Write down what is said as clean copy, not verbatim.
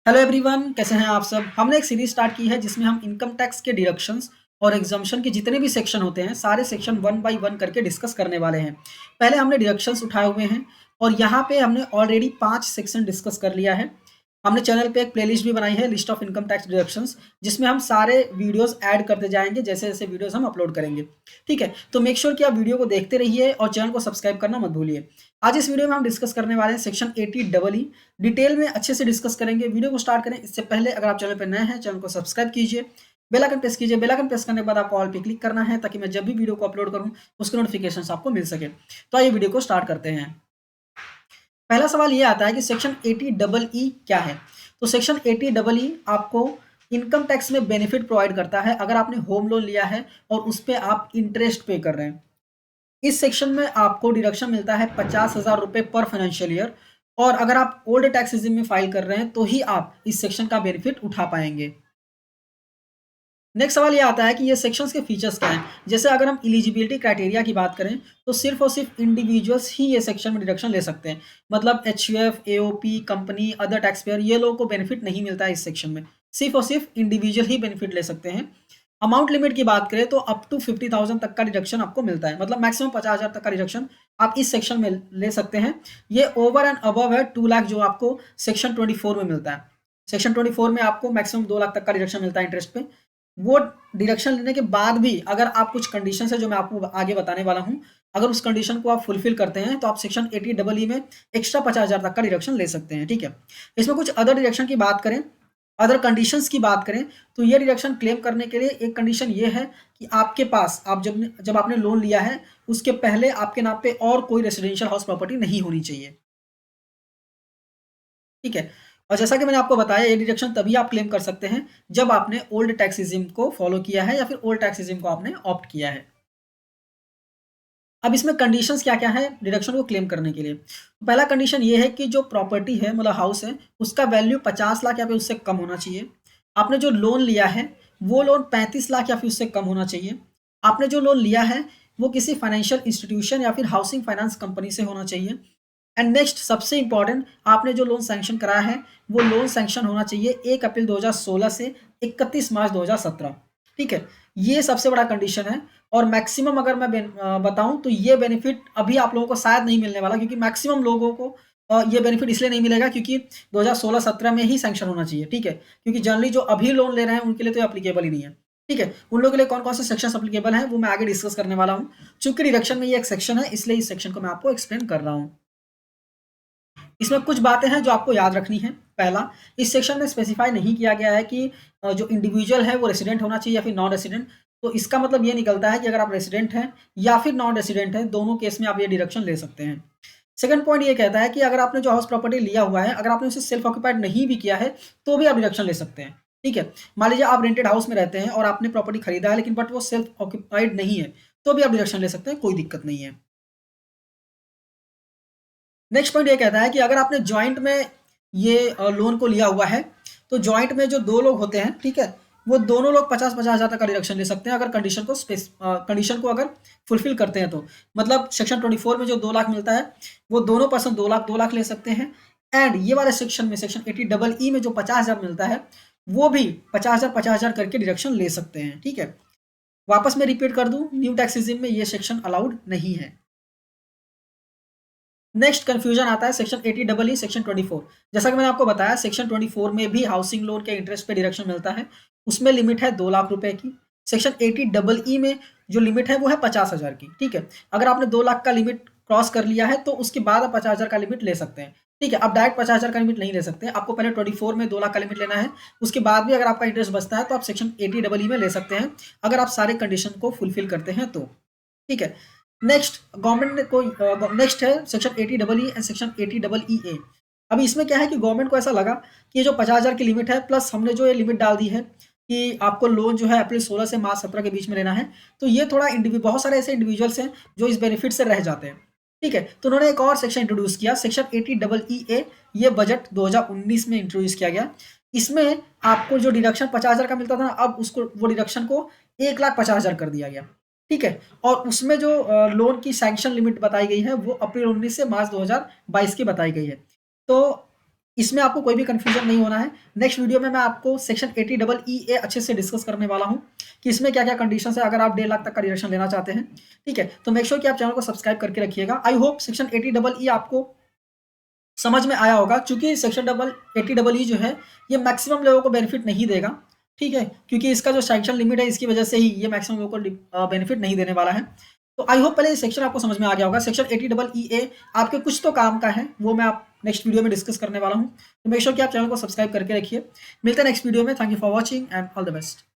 Hello everyone, कैसे हैं आप सब। हमने एक सीरीज स्टार्ट की है जिसमें हम इनकम टैक्स के डिडक्शंस और एग्जम्पशन के जितने भी सेक्शन होते हैं सारे सेक्शन वन बाय वन करके डिस्कस करने वाले हैं। पहले हमने डिडक्शंस उठाए हुए हैं और यहाँ पे हमने ऑलरेडी 5 सेक्शन डिस्कस कर लिया है। हमने चैनल पे एक प्लेलिस्ट भी बनाई है, list of income tax deductions, जिसमें हम सारे वीडियोस ऐड करते जाएंगे जैसे जैसे वीडियोस हम अपलोड करेंगे। ठीक है, तो मेक श्योर कि आप वीडियो को देखते रहिए और चैनल को सब्सक्राइब करना मत भूलिए। आज इस वीडियो में हम डिस्कस करने वाले हैं सेक्शन 80 डबल ई। डिटेल में अच्छे से डिस्कस करेंगे। वीडियो को स्टार्ट करें इससे पहले अगर आप चैनल पर नए हैं, चैनल को सब्सक्राइब कीजिए, बेल आइकन प्रेस कीजिए। बेल आइकन प्रेस करने के बाद आपको ऑल पे क्लिक करना है ताकि मैं जब भी वीडियो को अपलोड करूं उसके नोटिफिकेशन आपको मिल सके। तो आइए वीडियो को स्टार्ट करते हैं। पहला सवाल ये आता है कि सेक्शन 80 डबल ई क्या है। तो सेक्शन 80 डबल ई आपको इनकम टैक्स में बेनिफिट प्रोवाइड करता है अगर आपने होम लोन लिया है और उस पर आप इंटरेस्ट पे कर रहे हैं। इस सेक्शन में आपको डिडक्शन मिलता है 50,000 रुपए पर फाइनेंशियल ईयर, और अगर आप ओल्ड टैक्स रेजिम में फाइल कर रहे हैं तो ही आप इस सेक्शन का बेनिफिट उठा पाएंगे। नेक्स्ट सवाल ये आता है कि ये सेक्शंस के फीचर्स क्या हैं। जैसे अगर हम एलिजिबिलिटी क्राइटेरिया की बात करें तो सिर्फ और सिर्फ इंडिविजुअल्स ही ये सेक्शन में डिडक्शन ले सकते हैं। मतलब HUF, AOP, company, other tax payer, ये लोगों को बेनिफिट नहीं मिलता है इस सेक्शन में। सिर्फ और सिर्फ इंडिविजुअल ही बेनिफिट ले सकते हैं। अमाउंट लिमिट की बात करें तो अप टू 50,000 तक का डिडक्शन आपको मिलता है। मतलब मैक्सिमम 50,000 तक का डिडक्शन आप इस सेक्शन में ले सकते हैं। ये ओवर एंड अबव है 2 लाख जो आपको सेक्शन 24 में मिलता है। सेक्शन 24 में आपको मैक्सिमम 2 लाख तक का डिडक्शन मिलता है इंटरेस्ट पे। वो डिडक्शन लेने के बाद भी अगर आप कुछ कंडीशन है जो मैं आपको आगे बताने वाला हूँ, अगर उस कंडीशन को आप फुलफिल करते हैं तो आप सेक्शन 80 डबल ई में एक्स्ट्रा 50,000 तक का डिडक्शन ले सकते हैं। ठीक है, इसमें कुछ अदर डिडक्शन की बात करें, अदर कंडीशंस की बात करें तो ये डिडक्शन क्लेम करने के लिए एक कंडीशन ये है कि आपके पास आप जब जब आपने लोन लिया है उसके पहले आपके नाम पे और कोई रेसिडेंशियल हाउस प्रॉपर्टी नहीं होनी चाहिए। ठीक है, और जैसा कि मैंने आपको बताया ये डिडक्शन तभी आप क्लेम कर सकते हैं जब आपने ओल्ड टैक्स रिजिम को फॉलो किया है या फिर ओल्ड टैक्स रिजिम को आपने ऑप्ट किया है। अब इसमें कंडीशंस क्या क्या है डिडक्शन को क्लेम करने के लिए। पहला कंडीशन ये है कि जो प्रॉपर्टी है, मतलब हाउस है, उसका वैल्यू 50 लाख या फिर उससे कम होना चाहिए। आपने जो लोन लिया है वो लोन 35 लाख या फिर उससे कम होना चाहिए। आपने जो लोन लिया है वो किसी फाइनेंशियल इंस्टीट्यूशन या फिर हाउसिंग फाइनेंस कंपनी से होना चाहिए। एंड नेक्स्ट सबसे इंपॉर्टेंट, आपने जो लोन सैंक्शन कराया है वो लोन सैंक्शन होना चाहिए 1 अप्रैल 2016 से 31 मार्च 2017। ठीक है, ये सबसे बड़ा कंडीशन है। और मैक्सिमम अगर मैं बताऊं तो ये बेनिफिट अभी आप लोगों को शायद नहीं मिलने वाला, क्योंकि मैक्सिमम लोगों को ये बेनिफिट इसलिए नहीं मिलेगा क्योंकि 2016-17 में ही सैंक्शन होना चाहिए। ठीक है, क्योंकि जनरली जो अभी लोन ले रहे हैं उनके लिए तो एप्लीकेबल ही नहीं है। ठीक है, उन लोगों के लिए कौन कौन से सेक्शन एप्लीकेबल हैं वो मैं आगे डिस्कस करने वाला हूँ। चूंकि डिडक्शन में ये एक सेक्शन है इसलिए इस सेक्शन को मैं आपको एक्सप्लेन कर रहा हूँ। इसमें कुछ बातें हैं जो आपको याद रखनी है। पहला, इस सेक्शन में स्पेसिफाई नहीं किया गया है कि जो इंडिविजुअल है वो रेसिडेंट होना चाहिए या फिर नॉन रेसिडेंट। तो इसका मतलब ये निकलता है कि अगर आप रेसिडेंट हैं या फिर नॉन रेसिडेंट हैं, दोनों केस में आप ये डिडक्शन ले सकते हैं। सेकंड पॉइंट ये कहता है कि अगर आपने जो हाउस प्रॉपर्टी लिया हुआ है, अगर आपने उसे सेल्फ ऑक्यूपाइड नहीं भी किया है तो भी आप डिडक्शन ले सकते हैं। ठीक है, मान लीजिए आप रेंटेड हाउस में रहते हैं और आपने प्रॉपर्टी खरीदा है लेकिन बट वो सेल्फ ऑक्यूपाइड नहीं है, तो भी आप डिडक्शन ले सकते हैं, कोई दिक्कत नहीं है। नेक्स्ट पॉइंट ये कहता है कि अगर आपने जॉइंट में ये लोन को लिया हुआ है तो जॉइंट में जो दो लोग होते हैं, ठीक है, वो दोनों लोग 50-50 हज़ार तक का डिडक्शन ले सकते हैं अगर कंडीशन को अगर फुलफिल करते हैं तो। मतलब सेक्शन 24 में जो 2 लाख मिलता है वो दोनों पर्सन 2 लाख ले सकते हैं। एंड ये वाले सेक्शन में सेक्शन 80 डबल ई में जो 50,000 मिलता है वो भी 50,000 करके डिडक्शन ले सकते हैं। ठीक है, वापस मैं रिपीट कर दूं, न्यू टैक्स रिजिम में ये सेक्शन अलाउड नहीं है। नेक्स्ट कंफ्यूजन आता है सेक्शन 80 डबल ई सेक्शन 24। जैसा कि मैंने आपको बताया सेक्शन 24 में भी हाउसिंग लोन के इंटरेस्ट पे डिडक्शन मिलता है। उसमें लिमिट है 2 लाख रुपए की। सेक्शन 80 डबल ई में जो लिमिट है वो है 50,000 की। ठीक है, अगर आपने 2 लाख का लिमिट क्रॉस कर लिया है तो उसके बाद आप 50,000 का लिमिट ले सकते हैं। ठीक है, आप डायरेक्ट 50,000 का लिमिट नहीं ले सकते, आपको पहले 24 में 2 लाख का लिमिट लेना है। उसके बाद भी अगर आपका इंटरेस्ट बचता है तो आप सेक्शन 80 डबल ई में ले सकते हैं अगर आप सारे कंडीशन को फुलफिल करते हैं तो। ठीक है, नेक्स्ट गवर्नमेंट ने कोई नेक्स्ट है section 80 double E and section 80 double E A. अभी इसमें क्या है कि गवर्नमेंट को ऐसा लगा कि ये जो 50,000 की लिमिट है प्लस हमने जो ये लिमिट डाल दी है कि आपको लोन जो है अप्रैल 16 से मार्च 17 के बीच में लेना है, तो ये थोड़ा बहुत सारे ऐसे इंडिविजुअल्स हैं जो इस बेनिफिट से रह जाते हैं। ठीक है, तो उन्होंने एक और सेक्शन इंट्रोड्यूस किया, सेक्शन 80 डबल ई ए। ये बजट 2019 में इंट्रोड्यूस किया गया। इसमें आपको जो डिडक्शन 50,000 का मिलता था ना, अब उसको वो डिडक्शन को 1,50,000 कर दिया गया। ठीक है, और उसमें जो लोन की सैंक्शन लिमिट बताई गई है वो अप्रैल 19 से मार्च 2022 की बताई गई है। तो इसमें आपको कोई भी कन्फ्यूजन नहीं होना है। नेक्स्ट वीडियो में मैं आपको सेक्शन 80EE अच्छे से डिस्कस करने वाला हूँ कि इसमें क्या-क्या कंडीशंस है अगर आप 1.5 लाख तक का डिडक्शन लेना चाहते हैं। ठीक है? तो मेक श्योर कि आप चैनल को सब्सक्राइब करके रखिएगा। आई होप सेक्शन 80EE आपको समझ में आया होगा, चूँकि सेक्शन 80EE जो है, ये मैक्सिमम लोगों को बेनिफिट नहीं देगा। ठीक है? क्योंकि इसका जो सैंक्शन लिमिट है, इसकी वजह से ही ये मैक्सिमम लोगों को बेनिफिट नहीं देने वाला है। तो आई होप पहले ये सेक्शन आपको समझ में आ गया होगा। सेक्शन 80EE आपके कुछ तो काम का है, वो मैं आप नेक्स्ट वीडियो में डिस्कस करने वाला हूँ। तो मेक श्योर कि आप चैनल को सब्सक्राइब करके रखिए। मिलते हैं नेक्स्ट वीडियो में। Thank you for watching and all the best.